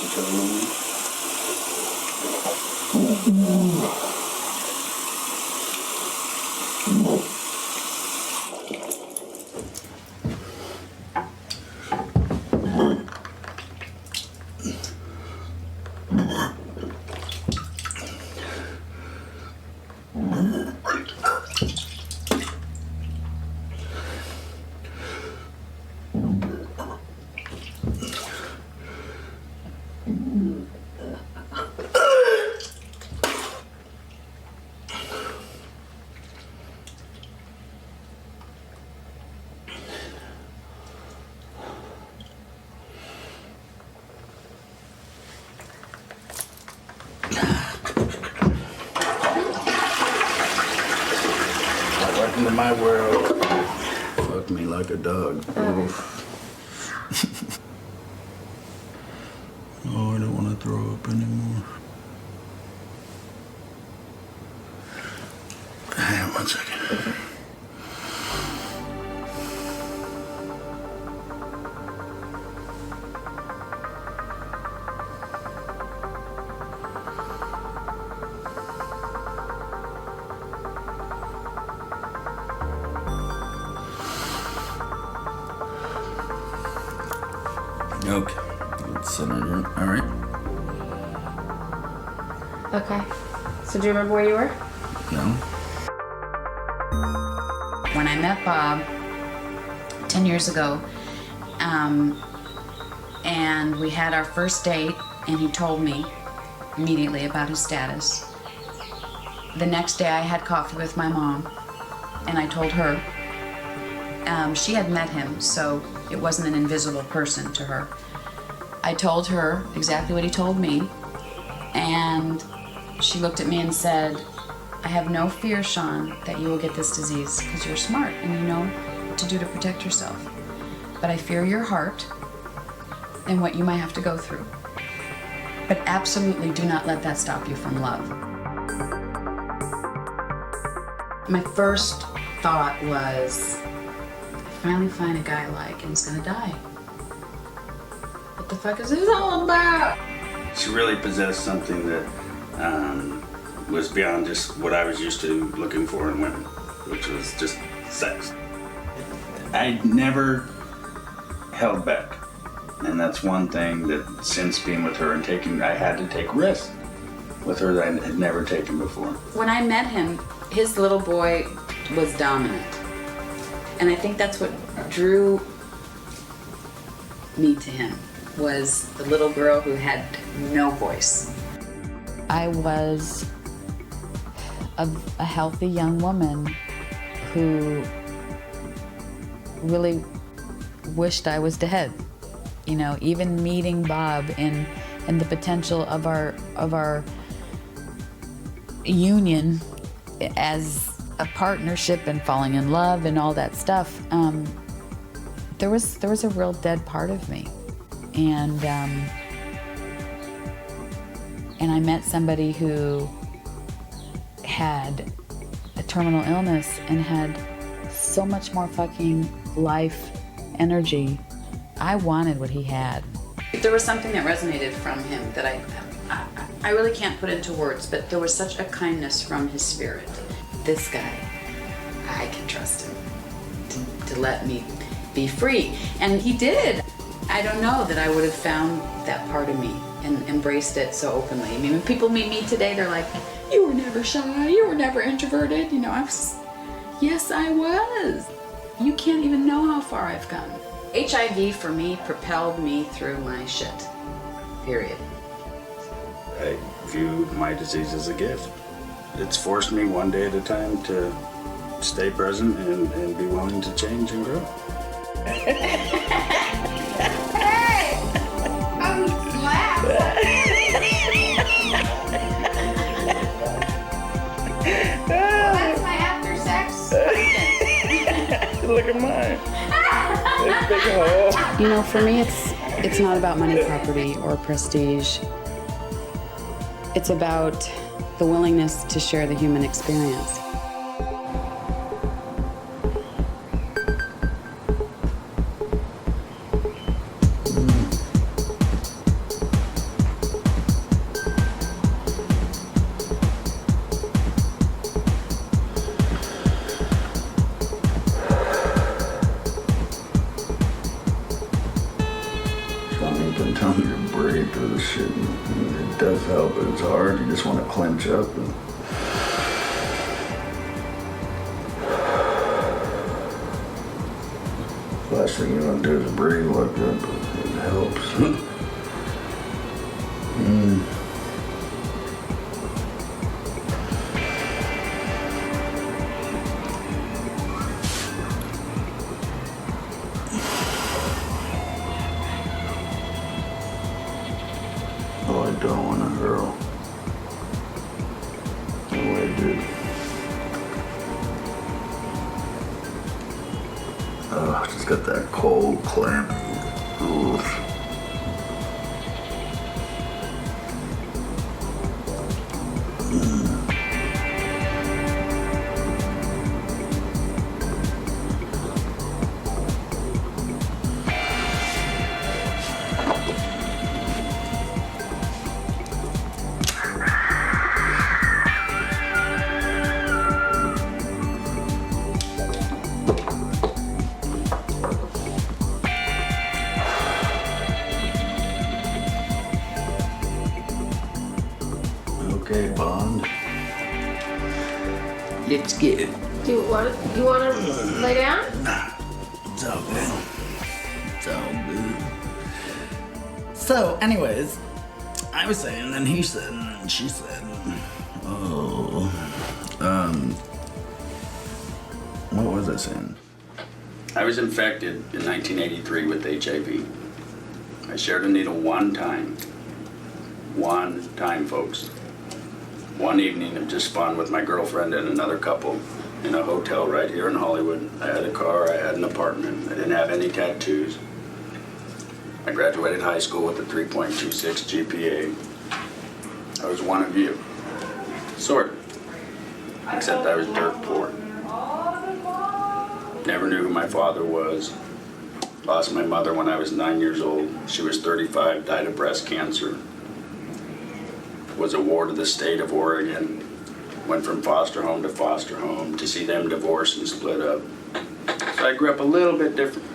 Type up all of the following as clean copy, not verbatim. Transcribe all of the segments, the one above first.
kiss each other one more. Welcome to my world. Fuck me like a dog. Oh, I don't want to throw up anymore. Hang on 1 second. Okay, it's centered. All right. Okay. So do you remember where you were? No. When I met Bob 10 years ago, and we had our first date, and he told me immediately about his status. The next day I had coffee with my mom, and I told her. She had met him, so it wasn't an invisible person to her. I told her exactly what he told me, and she looked at me and said, I have no fear, Sean, that you will get this disease because you're smart and you know what to do to protect yourself. But I fear your heart and what you might have to go through. But absolutely do not let that stop you from love. My first thought was, I finally find a guy I like and he's gonna die. What the fuck is this all about? She really possessed something that was beyond just what I was used to looking for in women, which was just sex. I never held back. And that's one thing that since being with her and I had to take risks with her that I had never taken before. When I met him, his little boy was dominant. And I think that's what drew me to him, was the little girl who had no voice. I was a healthy young woman who really wished I was dead. You know, even meeting Bob and the potential of our union as a partnership and falling in love and all that stuff, there was a real dead part of me, and I met somebody who had a terminal illness and had so much more fucking life energy. I wanted what he had. There was something that resonated from him that I really can't put into words, but there was such a kindness from his spirit. This guy, I can trust him to let me be free. And he did. I don't know that I would have found that part of me and embraced it so openly. I mean, when people meet me today, they're like, you were never shy, you were never introverted. You know, yes, I was. You can't even know how far I've come. HIV for me propelled me through my shit, period. I view my disease as a gift. It's forced me one day at a time to stay present and be willing to change and grow. Hey! I'm glad. Well, that's my after sex. Look at mine. You know, for me, it's not about money, property, or prestige. It's about the willingness to share the human experience. you to breathe through the shit. It does help, but it's hard. You just want to clench up and... Last thing you want to do is breathe like that, but it helps. Oh, I don't want to hurl. No, I do. Oh, just got that cold, clammy. Oof. Okay, Bond. Let's get it. Do you want to lay down? Nah, it's all good. It's all good. So, anyways, I was saying, and he said, and she said, what was I saying? I was infected in 1983 with HIV. I shared a needle one time. One time, folks. One evening of just fun with my girlfriend and another couple in a hotel right here in Hollywood. I had a car, I had an apartment, I didn't have any tattoos. I graduated high school with a 3.26 GPA. I was one of you. Sort of. Except I was dirt poor. Never knew who my father was. Lost my mother when I was 9 years old. She was 35, died of breast cancer. Was a ward of the state of Oregon. Went from foster home to see them divorce and split up. So I grew up a little bit different.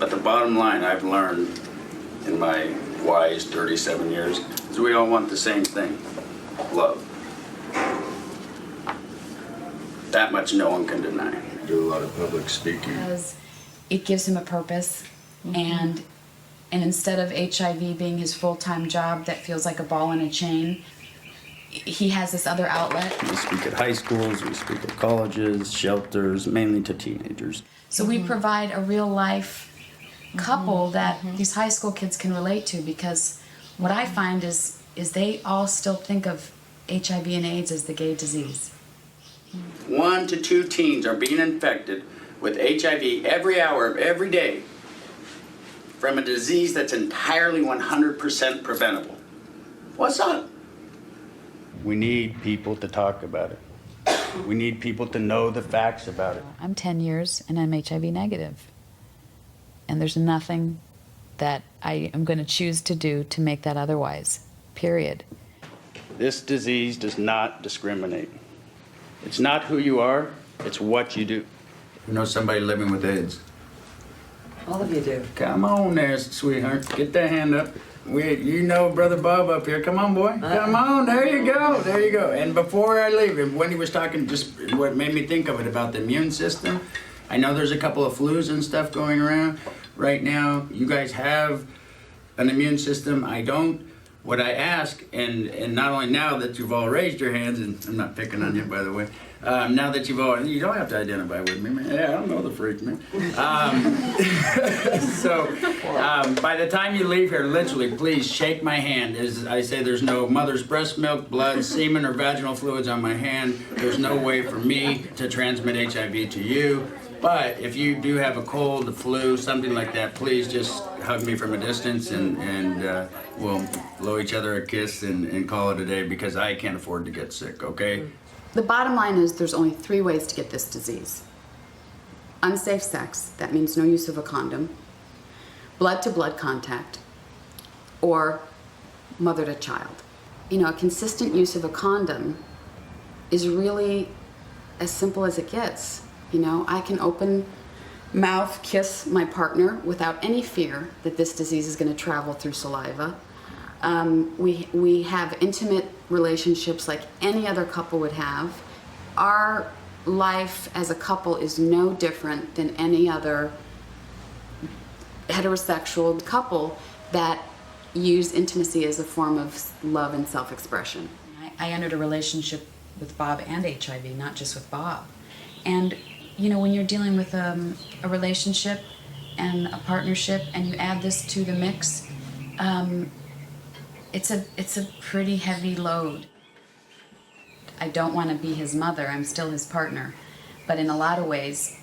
But the bottom line I've learned in my wise 37 years is we all want the same thing. Love. That much no one can deny. I do a lot of public speaking. Because it gives him a purpose, and instead of HIV being his full-time job that feels like a ball in a chain, he has this other outlet. We speak at high schools, we speak at colleges, shelters, mainly to teenagers. So we provide a real-life couple that these high school kids can relate to, because what I find is they all still think of HIV and AIDS as the gay disease. 1 to 2 teens are being infected with HIV every hour of every day from a disease that's entirely 100% preventable. What's up? We need people to talk about it. We need people to know the facts about it. I'm 10 years and I'm HIV negative. And there's nothing that I am going to choose to do to make that otherwise, period. This disease does not discriminate. It's not who you are, it's what you do. You know somebody living with AIDS? All of you do. Come on there, sweetheart. Get that hand up. You know Brother Bob up here. Come on, boy. Come on. There you go. There you go. And before I leave, when he was talking, just what made me think of it about the immune system, I know there's a couple of flus and stuff going around right now. You guys have an immune system. I don't. What I ask, and not only now that you've all raised your hands, and I'm not picking on you, by the way, now that you've all, you don't have to identify with me, man. Yeah, I don't know the freak, man. By the time you leave here, literally, please shake my hand. As I say, there's no mother's breast milk, blood, semen, or vaginal fluids on my hand. There's no way for me to transmit HIV to you. But if you do have a cold, a flu, something like that, please just hug me from a distance and we'll blow each other a kiss and call it a day, because I can't afford to get sick, okay? The bottom line is there's only 3 ways to get this disease. Unsafe sex, that means no use of a condom, blood-to-blood contact, or mother to child. You know, a consistent use of a condom is really as simple as it gets. You know, I can open mouth kiss my partner without any fear that this disease is going to travel through saliva. We have intimate relationships like any other couple would have. Our life as a couple is no different than any other heterosexual couple that use intimacy as a form of love and self-expression. I entered a relationship with Bob and HIV, not just with Bob. And you know, when you're dealing with a relationship and a partnership and you add this to the mix, it's a pretty heavy load. I don't want to be his mother, I'm still his partner. But in a lot of ways,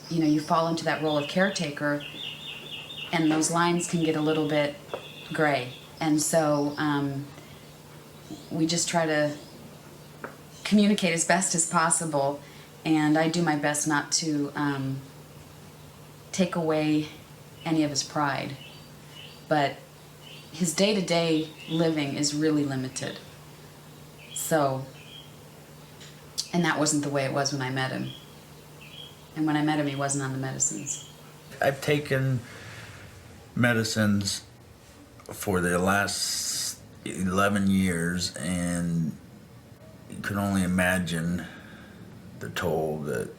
you know, you fall into that role of caretaker and those lines can get a little bit gray. And so we just try to communicate as best as possible, and I do my best not to take away any of his pride. But his day-to-day living is really limited. So, and that wasn't the way it was when I met him. And when I met him, he wasn't on the medicines. I've taken medicines for the last 11 years, and you can only imagine the toll that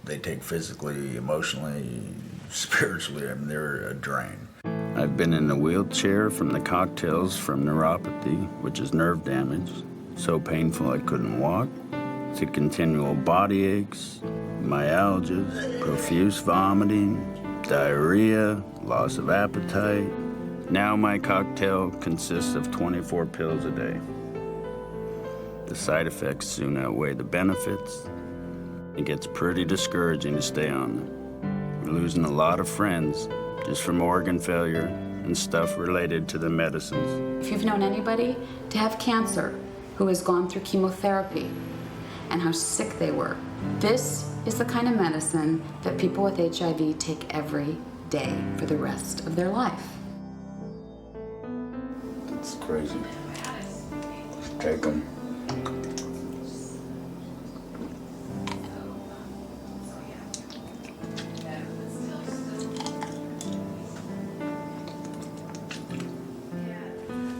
they take physically, emotionally, spiritually. I mean, they're a drain. I've been in a wheelchair from the cocktails from neuropathy, which is nerve damage, so painful I couldn't walk, to continual body aches, myalgias, profuse vomiting, diarrhea, loss of appetite. Now my cocktail consists of 24 pills a day. The side effects soon outweigh the benefits. It gets pretty discouraging to stay on them. We're losing a lot of friends just from organ failure and stuff related to the medicines. If you've known anybody to have cancer who has gone through chemotherapy and how sick they were, this is the kind of medicine that people with HIV take every day for the rest of their life. It's crazy. Take them.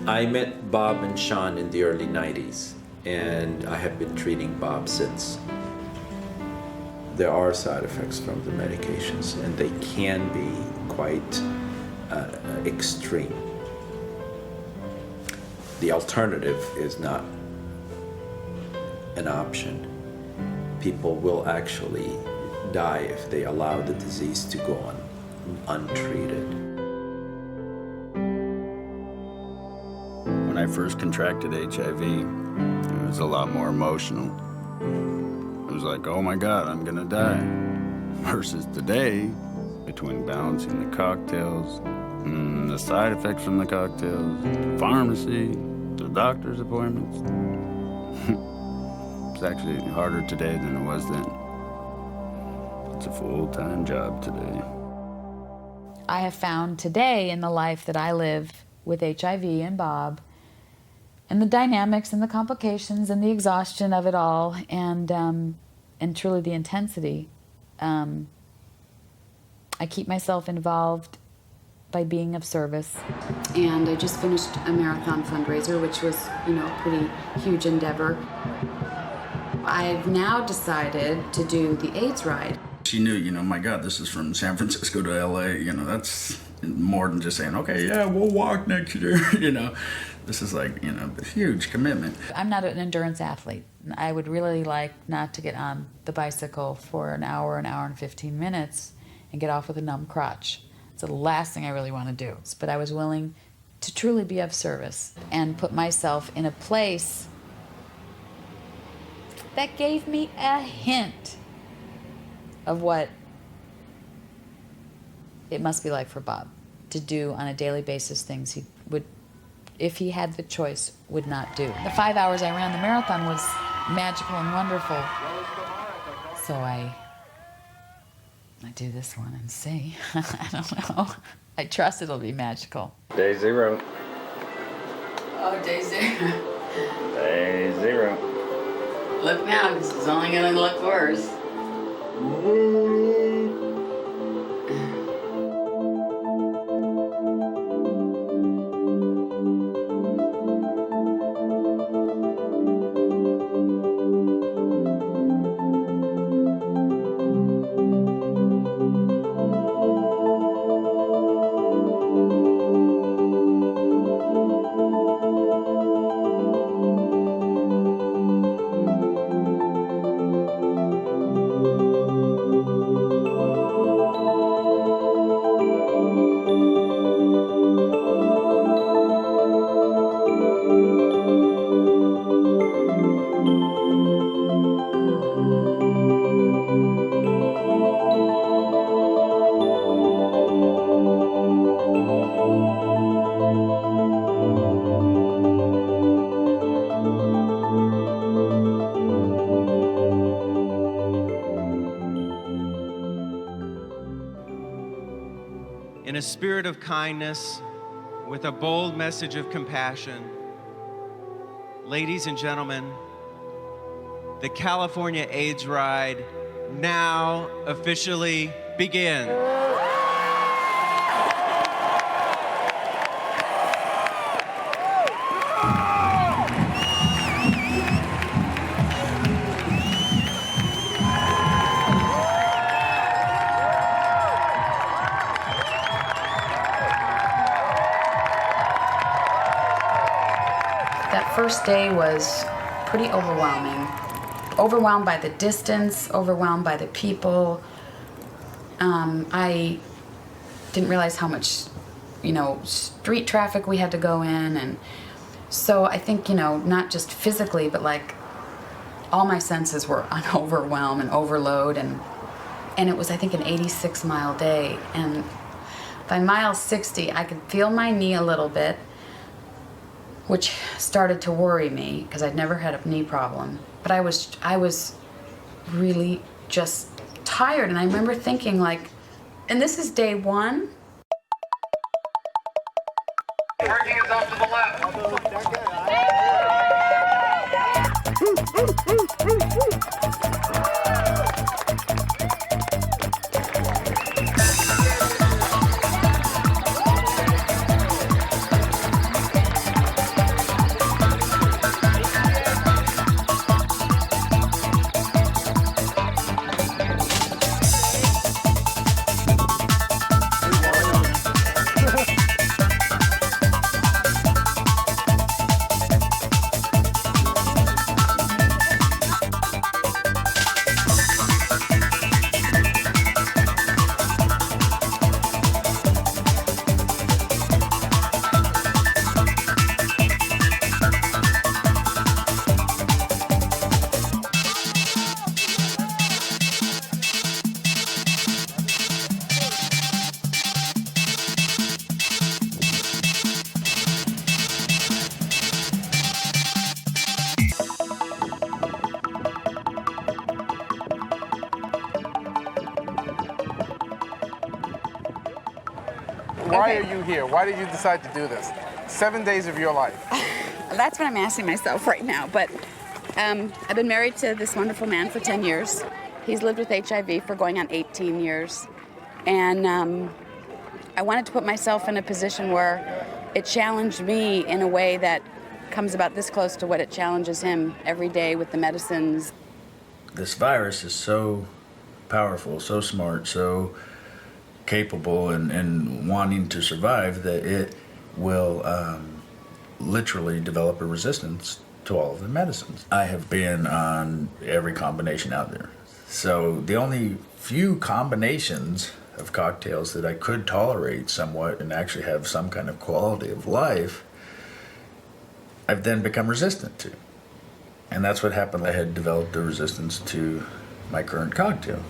I met Bob and Sean in the early 90s, and I have been treating Bob since. There are side effects from the medications, and they can be quite extreme. The alternative is not an option. People will actually die if they allow the disease to go on untreated. When I first contracted HIV, it was a lot more emotional. It was like, oh my God, I'm gonna die. Versus today, between balancing the cocktails, the side effects from the cocktails, the pharmacy, the doctor's appointments, it's actually harder today than it was then. It's a full-time job today. I have found today in the life that I live with HIV and Bob, and the dynamics and the complications and the exhaustion of it all, and truly the intensity. I keep myself involved by being of service. And I just finished a marathon fundraiser, which was, you know, a pretty huge endeavor. I've now decided to do the AIDS ride. She knew, you know, my God, this is from San Francisco to LA, you know, that's more than just saying, okay, yeah, we'll walk next year, you know. This is like, you know, a huge commitment. I'm not an endurance athlete. I would really like not to get on the bicycle for an hour and 15 minutes and get off with a numb crotch. It's the last thing I really want to do. But I was willing to truly be of service and put myself in a place that gave me a hint of what it must be like for Bob to do on a daily basis things he would, if he had the choice, would not do. The 5 hours I ran the marathon was magical and wonderful. So I do this one and see. I don't know. I trust it'll be magical. Day 0. Oh, day 0. Day 0. Look now, because it's only going to look worse. in a spirit of kindness, with a bold message of compassion. Ladies and gentlemen, the California AIDS Ride now officially begins. That first day was pretty overwhelming. Overwhelmed by the distance, overwhelmed by the people. I didn't realize how much, street traffic we had to go in. And so I think, not just physically, but like all my senses were on overwhelm and overload. And it was, I think, an 86-mile day. And by mile 60, I could feel my knee a little bit, which started to worry me because I'd never had a knee problem. But I was really just tired, and I remember thinking like, and this is day one? Parking is off to the left. Why are you here? Why did you decide to do this? 7 days of your life. That's what I'm asking myself right now. But I've been married to this wonderful man for 10 years. He's lived with HIV for going on 18 years. And I wanted to put myself in a position where it challenged me in a way that comes about this close to what it challenges him every day with the medicines. This virus is so powerful, so smart, so capable and wanting to survive that it will literally develop a resistance to all of the medicines. I have been on every combination out there. So the only few combinations of cocktails that I could tolerate somewhat and actually have some kind of quality of life, I've then become resistant to. And that's what happened. I had developed a resistance to my current cocktail.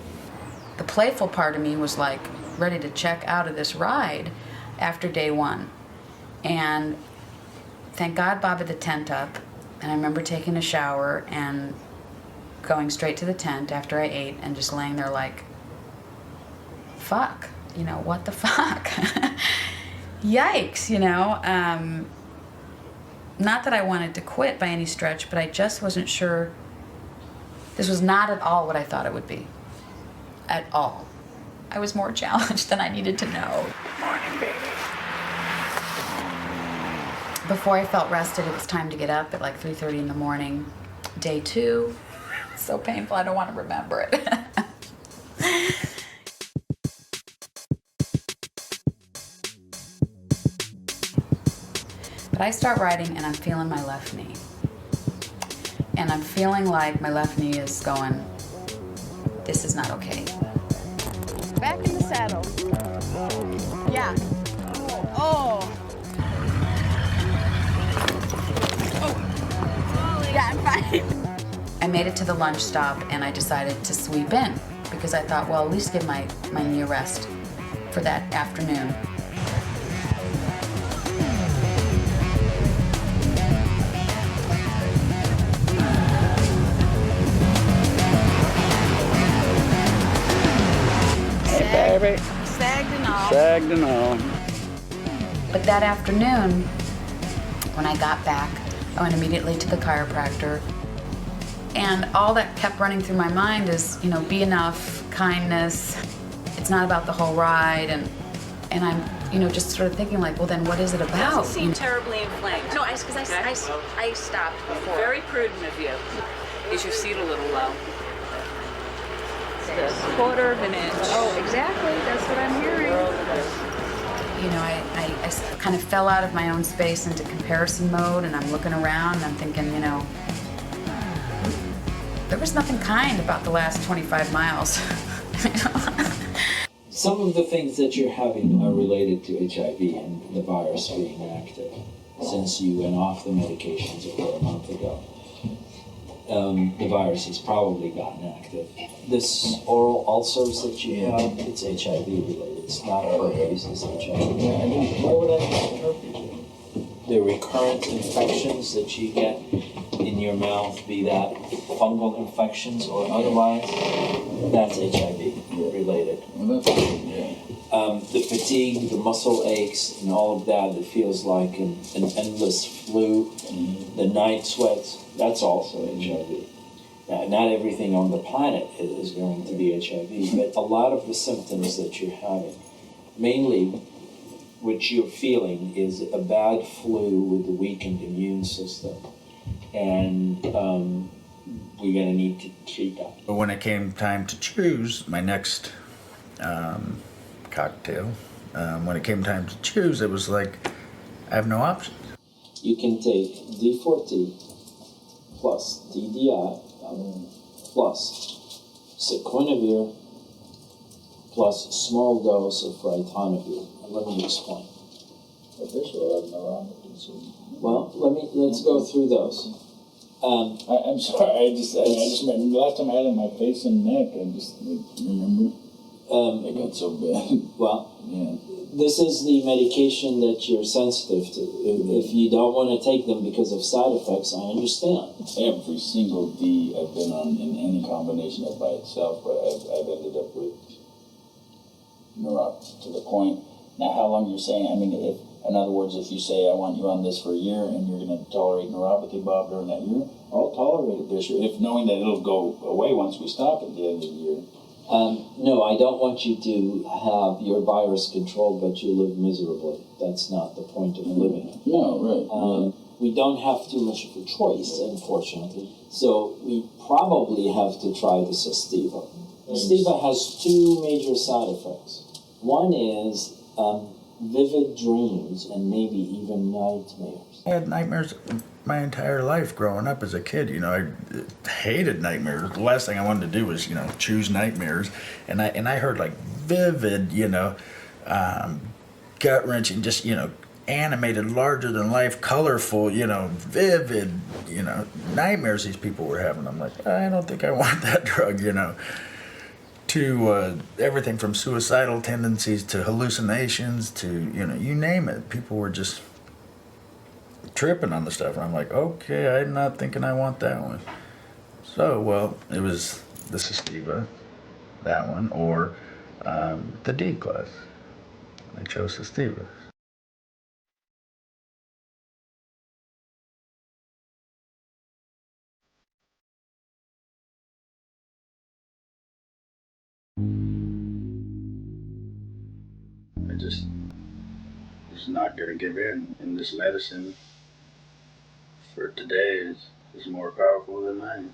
The playful part of me was like ready to check out of this ride after day one. And thank God Bob had the tent up. And I remember taking a shower and going straight to the tent after I ate and just laying there like, fuck, what the fuck? Yikes, Not that I wanted to quit by any stretch, but I just wasn't sure. This was not at all what I thought it would be. At all. I was more challenged than I needed to know. Morning, baby. Before I felt rested, it was time to get up at like 3:30 in the morning. Day two. It's so painful, I don't want to remember it. But I start riding and I'm feeling my left knee. And I'm feeling like my left knee is going, this is not okay. Back in the saddle. Yeah. Oh. Yeah, I'm fine. I made it to the lunch stop and I decided to sweep in because I thought, well, at least give my knee a rest for that afternoon. Sag, sag Saginaw. But that afternoon, when I got back, I went immediately to the chiropractor. And all that kept running through my mind is, you know, be enough, kindness. It's not about the whole ride. And I'm, you know, just sort of thinking like, well, then what is it about? Doesn't seem terribly inflamed. No, I stopped before. Very prudent of you. Is your seat a little low? This. 1/4 of an inch. Oh, exactly. That's what I'm hearing. You know, I kind of fell out of my own space into comparison mode, and I'm looking around and I'm thinking, you know, there was nothing kind about the last 25 miles. Some of the things that you're having are related to HIV and the virus being active since you went off the medications over a month ago. The virus has probably gotten active. This oral ulcers that you have, it's HIV related. It's not herpes, it's HIV. Why would I have herpes? The recurrent infections that you get in your mouth, be that fungal infections or otherwise, that's HIV related. The fatigue, the muscle aches, and all of that, it feels like an endless flu. The night sweats, that's also HIV. Now, not everything on the planet is going to be HIV, but a lot of the symptoms that you're having, mainly what you're feeling is a bad flu with a weakened immune system. And we're going to need to treat that. But when it came time to choose my next cocktail, when it came time to choose, it was like, I have no options. You can take D4T plus DDI plus sequinavir plus small dose of ritonavir. Let me explain. Well, let's go through those. I'm sorry, I just the last time I had it on my face and neck, I just remember. It got so bad. Well, yeah. This is the medication that you're sensitive to. If you don't want to take them because of side effects, I understand. Every single D I've been on in any combination of by itself, but I've ended up with neuropathy to the point. Now, how long you're saying? I mean, in other words, if you say I want you on this for a year and you're going to tolerate neuropathy, Bob, during that year, I'll tolerate it, Bishop, if knowing that it'll go away once we stop at the end of the year. No, I don't want you to have your virus controlled, but you live miserably. That's not the point of living. No, right. We don't have too much of a choice, unfortunately. So we probably have to try the Sestiva. Sestiva has two major side effects. One is vivid dreams and maybe even nightmares. I had nightmares my entire life growing up as a kid. You know, I hated nightmares. The last thing I wanted to do was, you know, choose nightmares. And I heard like vivid, you know, gut-wrenching, just, you know, animated, larger than life, colorful, you know, vivid, you know, nightmares these people were having. I'm like, I don't think I want that drug, you know. To everything from suicidal tendencies to hallucinations to, you know, you name it. People were just tripping on the stuff. And I'm like, okay, I'm not thinking I want that one. So, well, it was the Sestiva, that one, or the D class. I chose Sestiva. I just was not going to give in. And this medicine for today is more powerful than mine.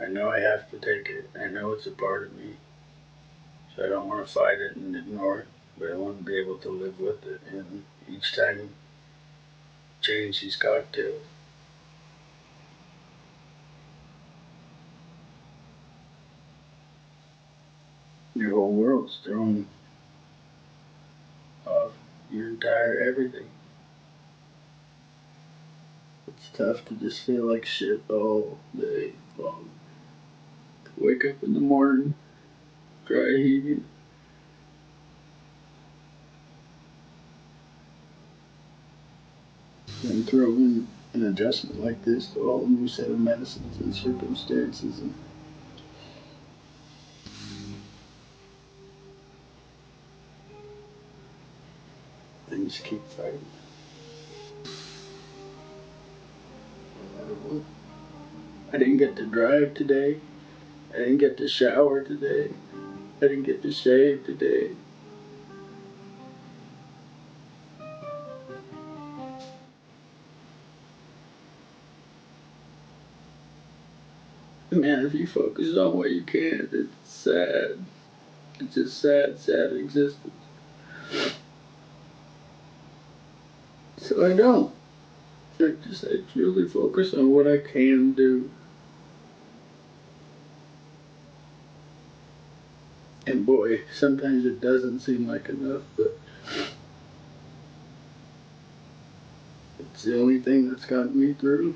I know I have to take it. I know it's a part of me. So I don't want to fight it and ignore it, but I want to be able to live with it. And each time change these cocktails. Your whole world's thrown off, your entire everything. It's tough to just feel like shit all day long. Wake up in the morning, dry heaving. And throw in an adjustment like this to all new set of medicines and circumstances. And and just keep fighting. I didn't get to drive today. I didn't get to shower today. I didn't get to shave today. Man, if you focus on what you can, it's sad. It's just sad existence. So I don't. I truly focus on what I can do. And boy, sometimes it doesn't seem like enough, but it's the only thing that's gotten me through.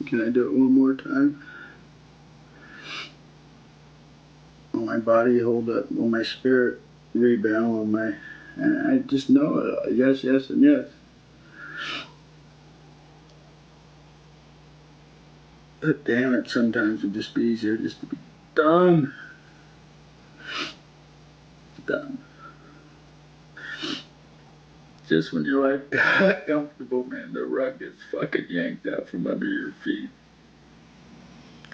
Can I do it one more time? Will my body hold up? Will my spirit rebound? And I just know it. Yes, yes, and yes. But damn it, sometimes it'd just be easier just to be done. Done. Just when your life got comfortable, man, the rug gets fucking yanked out from under your feet.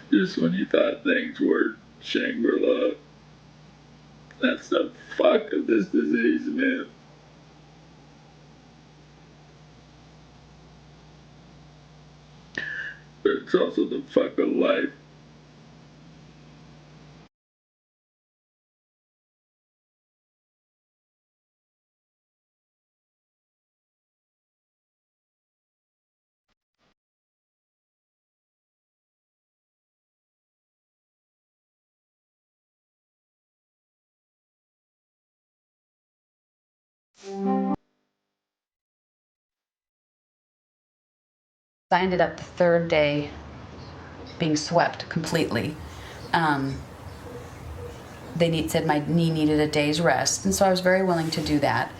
Just when you thought things were Shangri-La. That's the fuck of this disease, man. But it's also the fuck of life. I ended up the third day being swept completely. They said my knee needed a day's rest, and so I was very willing to do that.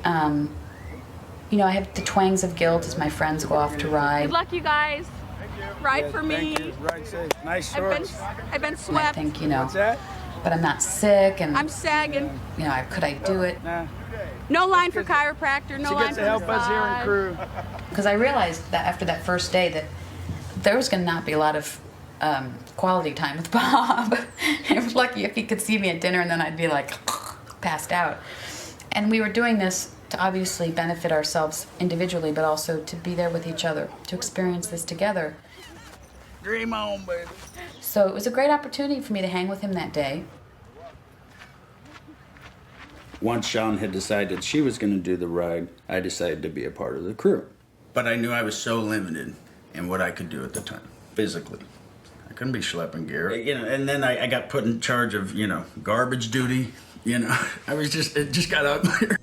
You know, I have the twangs of guilt as my friends go off to ride. Good luck, you guys. Ride for me. Ride safe. Nice shorts. I've been And I swept. think, you know, What's that? but I'm not sick, and I'm sagging. you know, could I do it? Nah. No line for chiropractor. No She line gets for to help us here in massage. crew. Because I realized that after that first day that there was going to not be a lot of quality time with Bob. I was lucky if he could see me at dinner, and then I'd be like passed out. And we were doing this to obviously benefit ourselves individually, but also to be there with each other, to experience this together. Dream on, baby. So it was a great opportunity for me to hang with him that day. Once Sean had decided she was going to do the ride, I decided to be a part of the crew. But I knew I was so limited in what I could do at the time, physically. I couldn't be schlepping gear. You know, and then I got put in charge of, you know, garbage duty. You know, it just got uglier.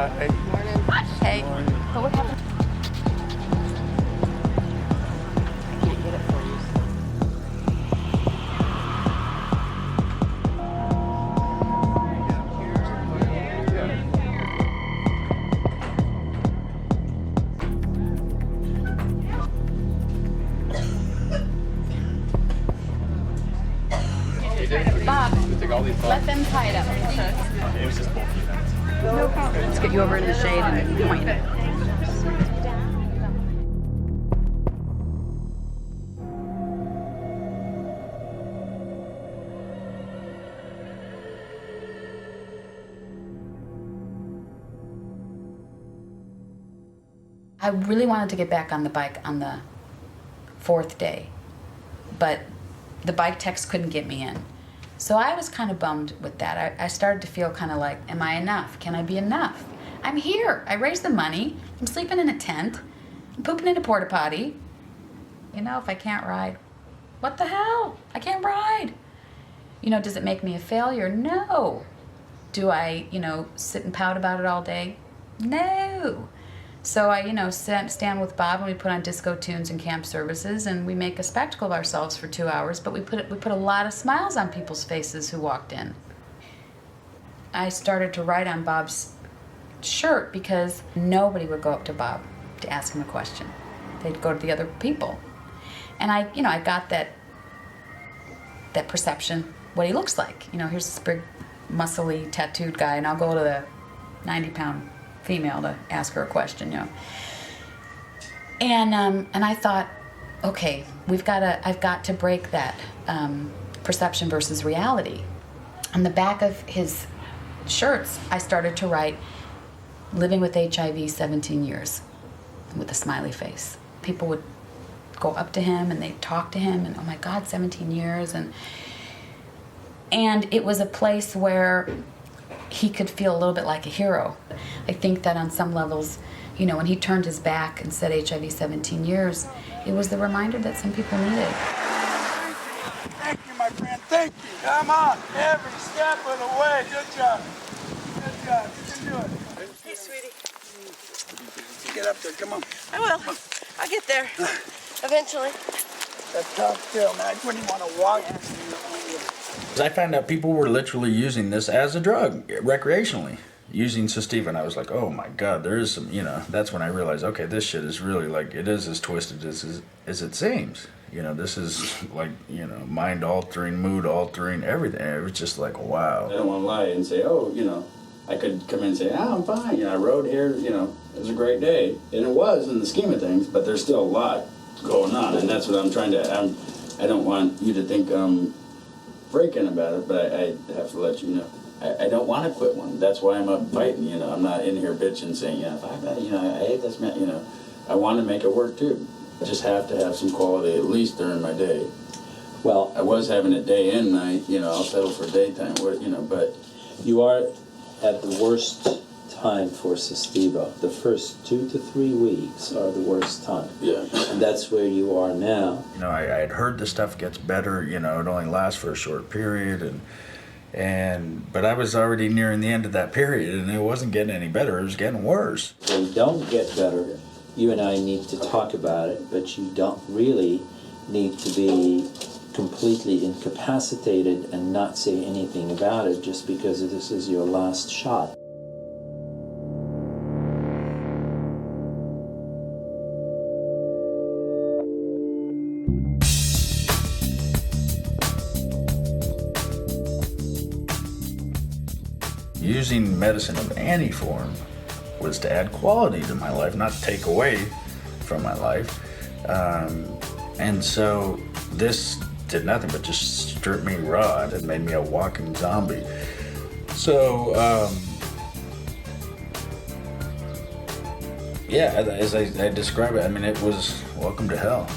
Hey. So what happened? I can't get it for you. Bob, let them tie it up. It was just bulky. No problem. Let's get you over in the shade and point. I really wanted to get back on the bike on the 4th day, but the bike techs couldn't get me in. So I was kind of bummed with that. I started to feel kind of like, am I enough? Can I be enough? I'm here. I raised the money. I'm sleeping in a tent. I'm pooping in a porta potty. You know, if I can't ride, what the hell? I can't ride. You know, does it make me a failure? No. Do I, sit and pout about it all day? No. So I, stand with Bob and we put on disco tunes and camp services and we make a spectacle of ourselves for 2 hours, but we put a lot of smiles on people's faces who walked in. I started to write on Bob's shirt because nobody would go up to Bob to ask him a question. They'd go to the other people. And I got that perception, what he looks like. Here's this big, muscly, tattooed guy, and I'll go to the 90-pound female to ask her a question, And I thought, okay, I've got to break that perception versus reality. On the back of his shirts, I started to write, living with HIV 17 years, with a smiley face. People would go up to him and they'd talk to him and, oh my God, 17 years. And it was a place where he could feel a little bit like a hero. I think that on some levels, when he turned his back and said HIV 17 years, it was the reminder that some people needed. Thank you, my friend. Thank you. Come on. Every step of the way. Good job. Good job. You can do it. Hey, sweetie. Get up there. Come on. I will. I'll get there. Eventually. That's tough still, man. When you want to walk. I found out people were literally using this as a drug, recreationally, using sativa, and I was like, oh my God, there is some, that's when I realized, okay, this shit is really like, it is as twisted as it seems. This is like, mind-altering, mood-altering, everything. It was just like, wow. I don't want to lie and say, I could come in and say, I'm fine, I rode here, it was a great day. And it was in the scheme of things, but there's still a lot going on, and that's what I'm trying to, I don't want you to think I'm breaking about it, but I have to let you know. I don't want to quit one. That's why I'm up fighting, I'm not in here bitching saying, I hate this man, I want to make it work too. I just have to have some quality at least during my day. Well, I was having it day and night, I'll settle for daytime, but... You are at the worst time for sativa. The first 2 to 3 weeks are the worst time. Yeah. And that's where you are now. I had heard the stuff gets better, it only lasts for a short period, but I was already nearing the end of that period, and it wasn't getting any better, it was getting worse. They don't get better. You and I need to talk about it, but you don't really need to be completely incapacitated and not say anything about it just because this is your last shot. Using medicine of any form was to add quality to my life, not take away from my life. And so this did nothing but just strip me raw. It made me a walking zombie. So, as I describe it, it was welcome to hell.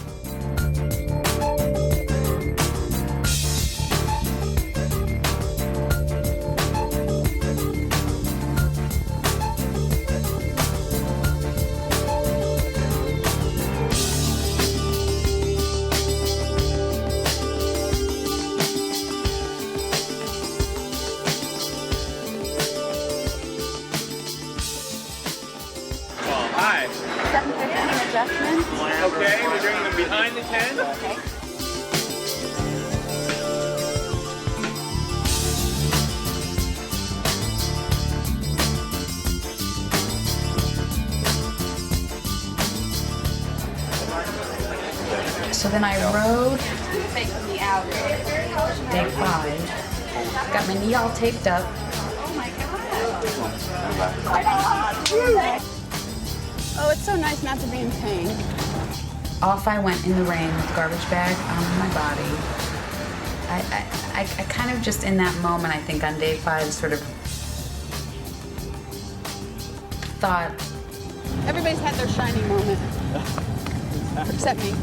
adjustments. Okay, we're doing them behind the tent. Okay. So then I rode day 5, got my knee all taped up. Oh, it's so nice not to be in pain. Off I went in the rain with a garbage bag on my body. I kind of just in that moment, I think on day 5, sort of thought. Everybody's had their shining moment. Except me.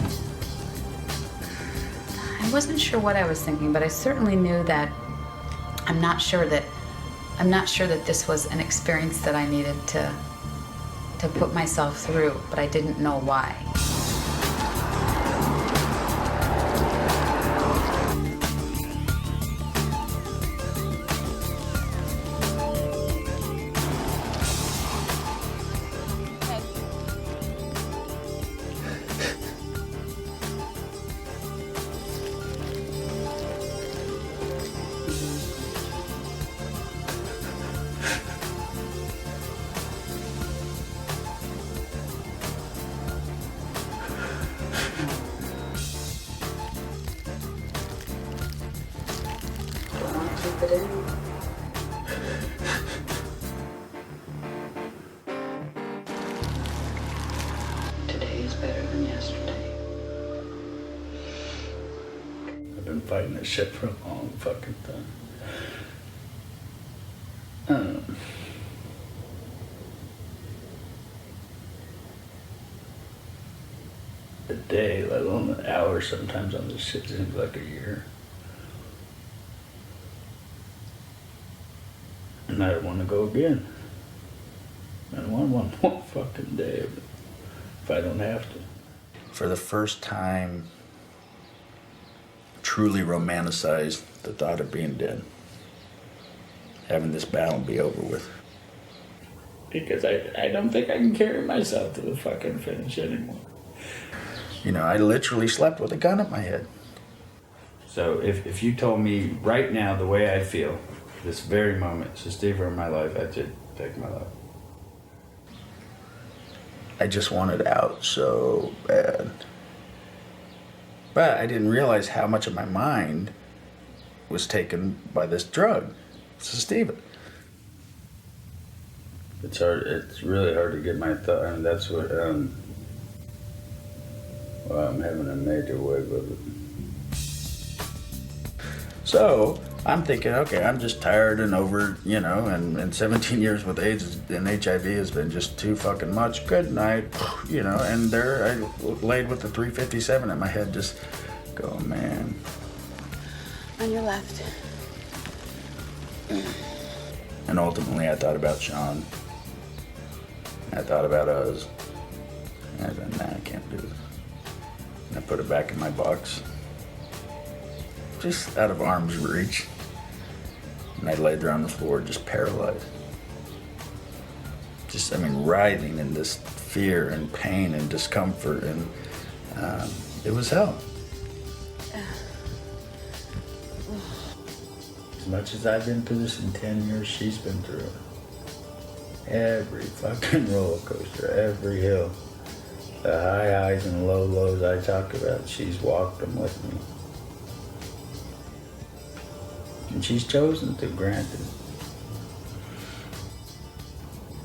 I wasn't sure what I was thinking, but I certainly knew that I'm not sure that this was an experience that I needed to put myself through, but I didn't know why. Today is better than yesterday. I've been fighting this shit for a long fucking time. A day, let alone an hour, sometimes on this shit seems like a year. And I want to go again. I want one more fucking day of it, if I don't have to. For the first time, truly romanticized the thought of being dead. Having this battle be over with. Because I don't think I can carry myself to the fucking finish anymore. You know, I literally slept with a gun at my head. So if you told me right now the way I feel, this very moment, Steve, in my life, I'd just take my life. I just wanted out so bad. But I didn't realize how much of my mind was taken by this drug, Steve. It's hard. It's really hard to get my thought. I mean, that's what. Well, I'm having a major wave of it. So I'm thinking, okay, I'm just tired and over, you know, and 17 years with AIDS and HIV has been just too fucking much. Good night, you know. And there I laid with the 357 in my head, just go, man. On your left. And ultimately, I thought about Sean. I thought about us. And I said, nah, I can't do this. And I put it back in my box, just out of arm's reach. And I laid there on the floor, just paralyzed. Just, I mean, writhing in this fear and pain and discomfort, and it was hell. As much as I've been through this in 10 years, she's been through it. Every fucking roller coaster, every hill. The high highs and low lows I talk about, she's walked them with me. And she's chosen to grant it.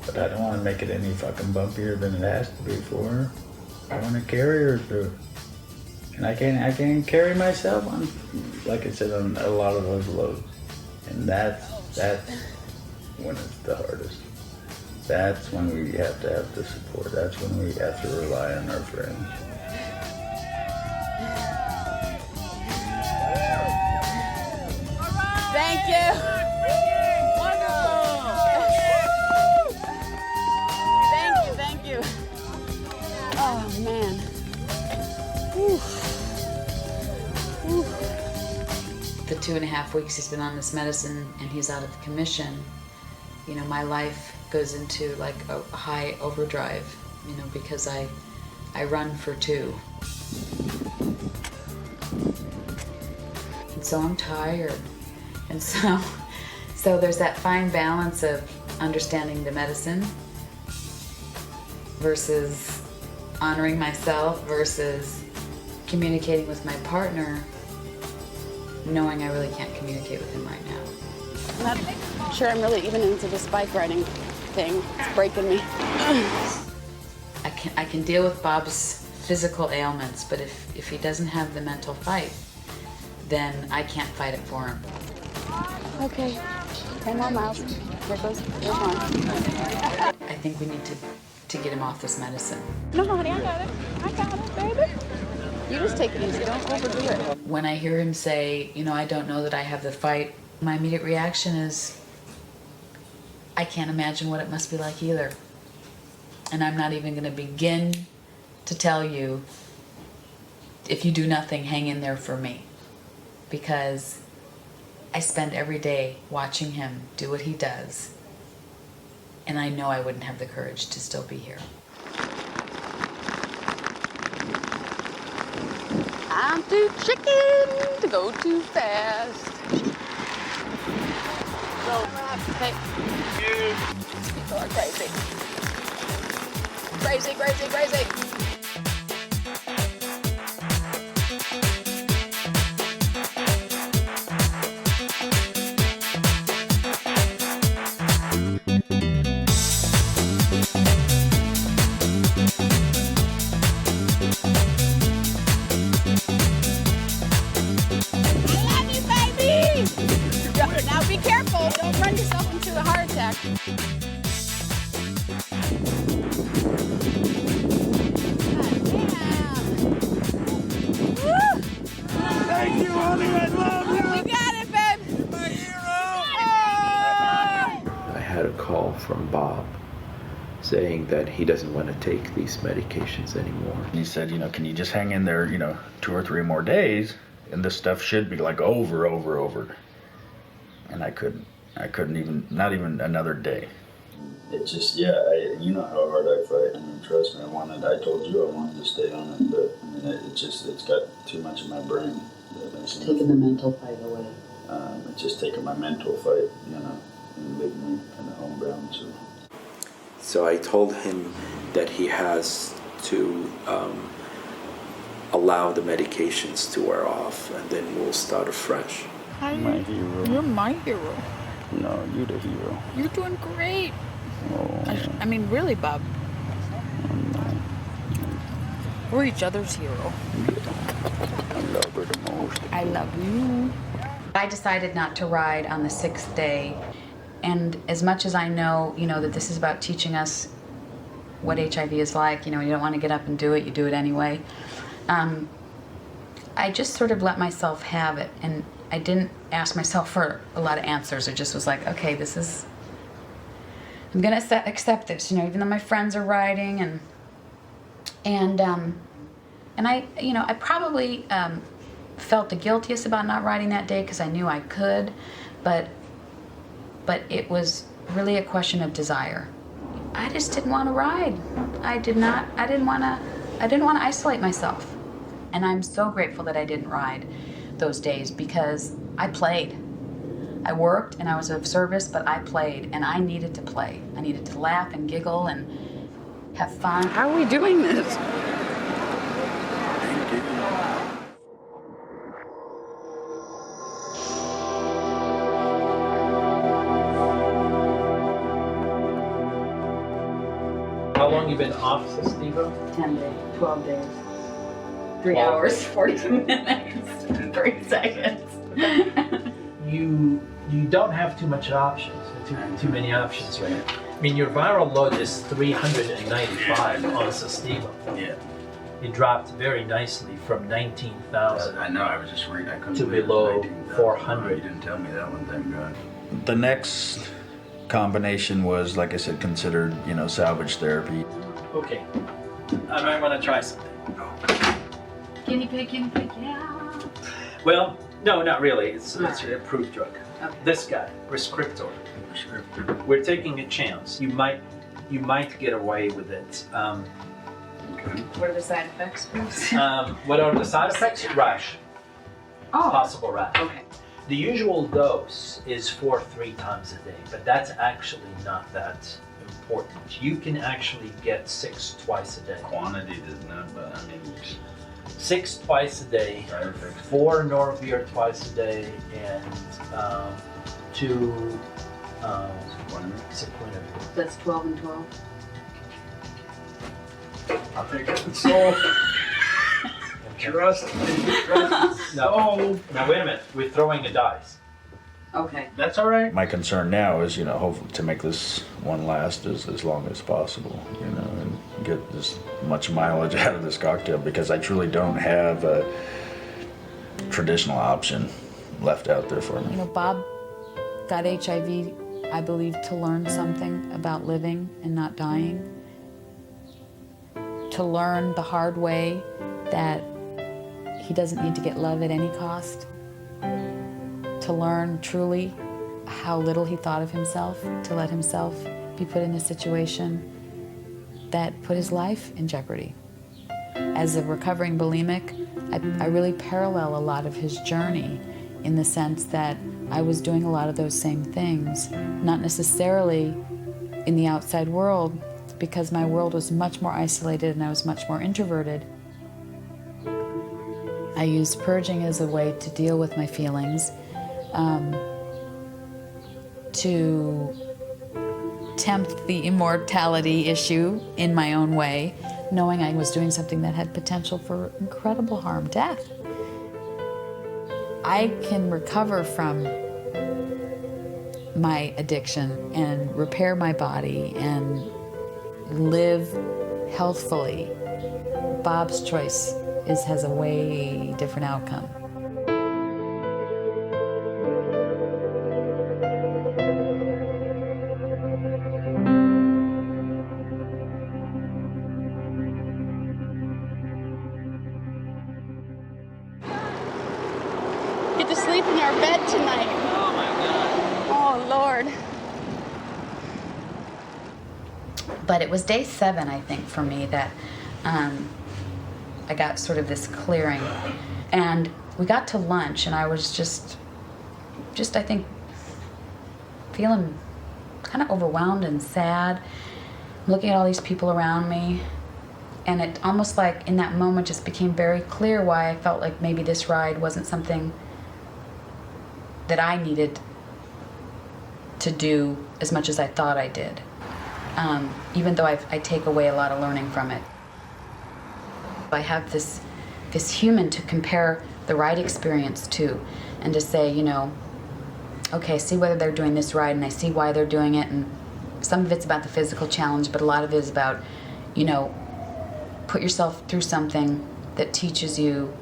But I don't want to make it any fucking bumpier than it has to be for her. I want to carry her through. And I can't carry myself on, like I said, on a lot of those lows. And that's when it's the hardest. That's when we have to have the support. That's when we have to rely on our friends. Thank you. Wonderful. Thank you. Oh, man. Whew. Whew. The 2.5 weeks he's been on this medicine and he's out of the commission, you know, my life goes into like a high overdrive, you know, because I I run for 2. And so I'm tired. And so there's that fine balance of understanding the medicine versus honoring myself versus communicating with my partner, knowing I really can't communicate with him right now. I'm not sure I'm really even into this bike riding thing. It's breaking me. I can deal with Bob's physical ailments, but if he doesn't have the mental fight, then I can't fight it for him. Okay, 10 more miles. There goes one. I think we need to get him off this medicine. No, honey, I got it. I got it, baby. You just take it easy. Don't overdo it. When I hear him say, you know, I don't know that I have the fight, my immediate reaction is, I can't imagine what it must be like either. And I'm not even going to begin to tell you, if you do nothing, hang in there for me. Because I spend every day watching him do what he does. And I know I wouldn't have the courage to still be here. I'm too chicken to go too fast. So, hey. People are crazy. Crazy, crazy, crazy. Now be careful, don't run yourself into a heart attack. Thank you, honey. I love you. You got it, babe. My hero. I had a call from Bob saying that he doesn't want to take these medications anymore. He said, you know, can you just hang in there, you know, 2 or 3 more days, and this stuff should be like over. And I couldn't even, not even another day. It just, yeah, you know how hard I fight. I mean, trust me, I told you I wanted to stay on it, but I mean, it's got too much in my brain. Taking the mental fight away. It's just taking my mental fight, you know, and leaving me kind of homebound, so. So I told him that he has to allow the medications to wear off, and then we'll start afresh. My hero. You're my hero. No, you're the hero. You're doing great. Oh, I mean, really, Bob. We're each other's hero. I love her the most. I love you. I decided not to ride on the 6th day. And as much as I know, you know, that this is about teaching us what HIV is like, you know, you don't want to get up and do it, you do it anyway. I just sort of let myself have it. And I didn't ask myself for a lot of answers. It just was like, okay, I'm gonna accept this, you know, even though my friends are riding, and I, you know, I probably felt the guiltiest about not riding that day because I knew I could, but it was really a question of desire. I just didn't want to ride. I didn't want to isolate myself, and I'm so grateful that I didn't ride those days because I played. I worked and I was of service, but I played, and I needed to play. I needed to laugh and giggle and have fun. How are we doing this? How long you been off, Steve-O? 10 days, 12 days. 3 hours, 42 minutes, 3 seconds. You don't have too much options, too many options, right? I mean, your viral load is 395 on Steve-O. Yeah. It dropped very nicely from 19,000. I know, I was just reading. I couldn't to believe it. below 19,000. 400. You didn't tell me that one, thank God. The next combination was, like I said, considered, you know, salvage therapy. Okay, I might want to try something. Guinea pig, yeah. Well, no, not really. It's an approved drug. Okay. This guy, Prescriptor. We're taking a chance. You might get away with it. What are the side effects, please? What are the side effects? Rash. Oh. Possible rash. Okay. The usual dose is for 3 times a day, but that's actually not that important. You can actually get 6 twice a day. Quantity does not, but I mean, 6 twice a day, 4 Norvir twice a day, and 2 Sequinavir. That's 12 and 12. I'll take it. So, trust me. No. Now wait a minute. We're throwing a dice. Okay. That's all right. My concern now is, hopefully to make this one last as long as possible, and get as much mileage out of this cocktail, because I truly don't have a traditional option left out there for me. Bob got HIV, I believe, to learn something about living and not dying. To learn the hard way that he doesn't need to get love at any cost. To learn truly how little he thought of himself, to let himself be put in a situation that put his life in jeopardy. As a recovering bulimic, I really parallel a lot of his journey in the sense that I was doing a lot of those same things, not necessarily in the outside world, because my world was much more isolated and I was much more introverted. I used purging as a way to deal with my feelings, to tempt the immortality issue in my own way, knowing I was doing something that had potential for incredible harm, death. I can recover from my addiction and repair my body and live healthfully. Bob's choice has a way different outcome. Get to sleep in our bed tonight. Oh my God. Oh Lord. But it was day 7, I think, for me that I got sort of this clearing. And we got to lunch, and I was just I think, feeling kind of overwhelmed and sad, looking at all these people around me. And it almost like in that moment just became very clear why I felt like maybe this ride wasn't something that I needed to do as much as I thought I did. Even though I take away a lot of learning from it. I have this human to compare the ride experience to, and to say, okay, I see whether they're doing this ride, and I see why they're doing it, and some of it's about the physical challenge, but a lot of it is about, put yourself through something that teaches you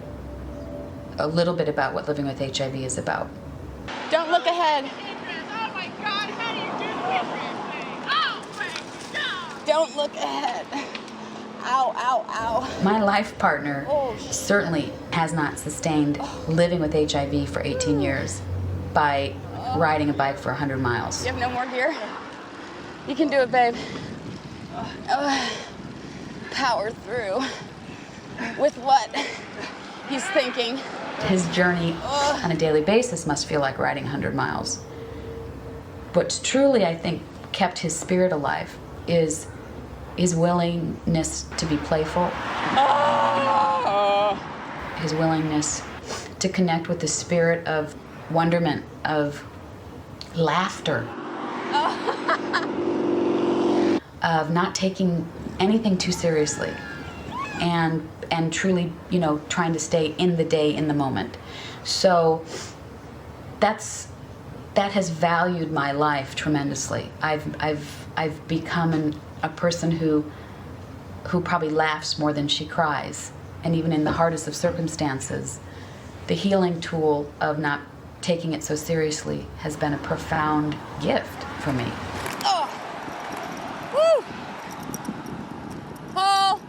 a little bit about what living with HIV is about. Don't look ahead. Oh my God, how do you do this? Oh my God! Don't look ahead. Ow, ow, ow. My life partner certainly has not sustained living with HIV for 18 years by riding a bike for 100 miles. You have no more gear? You can do it, babe. Power through. With what he's thinking. His journey on a daily basis must feel like riding 100 miles. What truly, I think, kept his spirit alive is his willingness to be playful. His willingness to connect with the spirit of wonderment, of laughter, of not taking anything too seriously, and truly, trying to stay in the day, in the moment. So that has valued my life tremendously. I've become a person who probably laughs more than she cries, and even in the hardest of circumstances, the healing tool of not taking it so seriously has been a profound gift for me. Woo! Paul!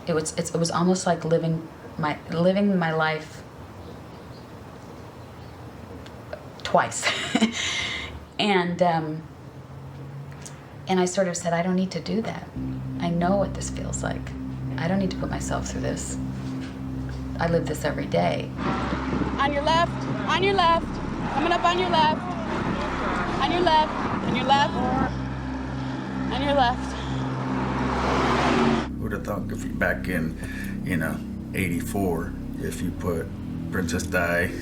It was almost like living my life twice. And And I sort of said, I don't need to do that. I know what this feels like. I don't need to put myself through this. I live this every day. On your left, on your left, coming up on your left, on your left, on your left, on your left. Would have thought if you, back in, 84, if you put Princess Di,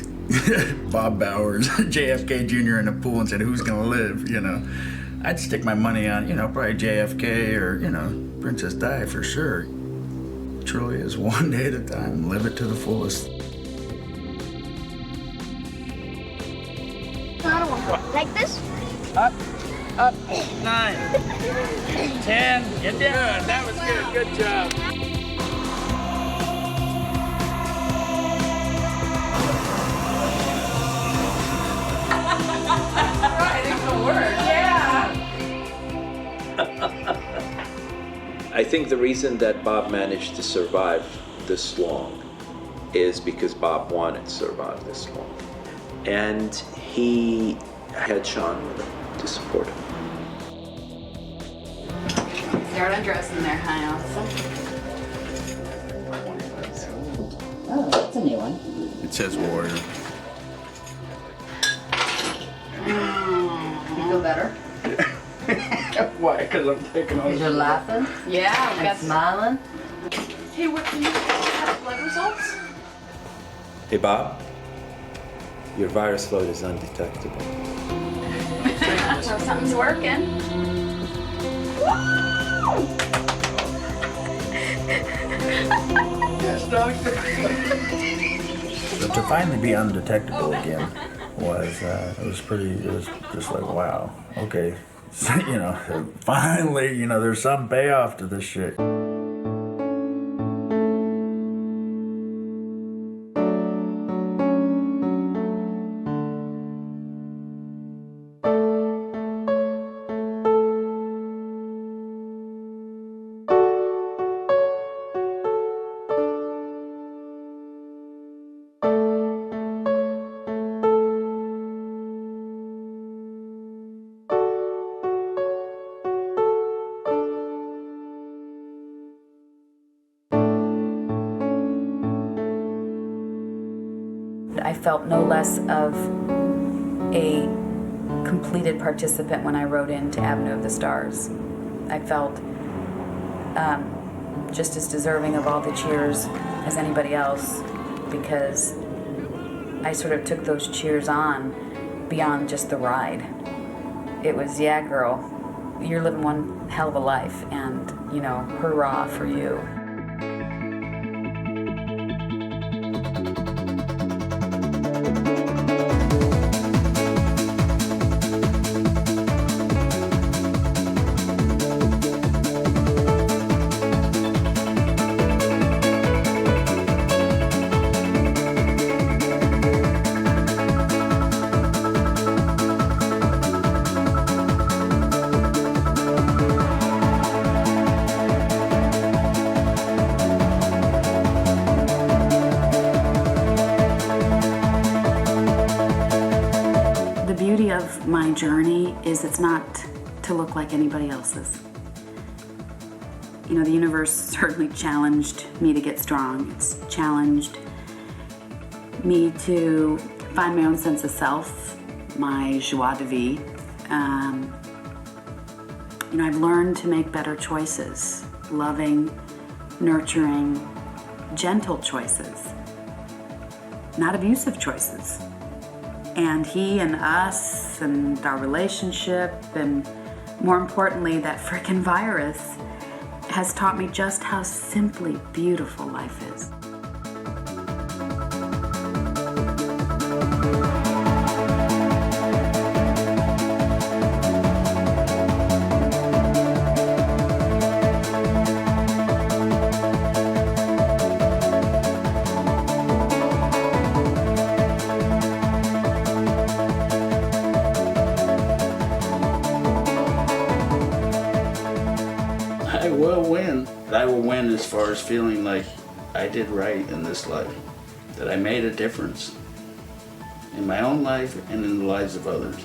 Bob Bowers, JFK Jr. in a pool and said, who's gonna live, I'd stick my money on, probably JFK or, Princess Di for sure. Truly is one day at a time. Live it to the fullest. Like this? Up, 9, 10, get down. Good, that was good. Good job. Right, it's gonna work. Yeah. I think the reason that Bob managed to survive this long is because Bob wanted to survive this long. And he had Sean with him to support him. Start undressing there, hi, Allison. Oh, that's a new one. It says warrior. You feel better? Why? Because I'm taking on. Because you're laughing? Yeah, we And got smiling? Hey, what do you have blood results? Hey, Bob, your virus load is undetectable. so something's working. Yes, doctor. So to finally be undetectable again was just like, wow, okay. So, finally, there's some payoff to this shit. I felt no less of a completed participant when I wrote into Avenue of the Stars. I felt just as deserving of all the cheers as anybody else because I sort of took those cheers on beyond just the ride. It was, yeah, girl, you're living one hell of a life and, hurrah for you. Of my journey is it's not to look like anybody else's. The universe certainly challenged me to get strong. It's challenged me to find my own sense of self, my joie de vivre. I've learned to make better choices, loving, nurturing, gentle choices, not abusive choices. And he and us and our relationship and more importantly, that frickin' virus has taught me just how simply beautiful life is. I will win as far as feeling like I did right in this life, that I made a difference in my own life and in the lives of others.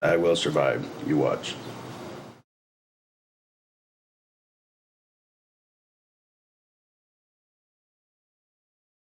I will survive. You watch.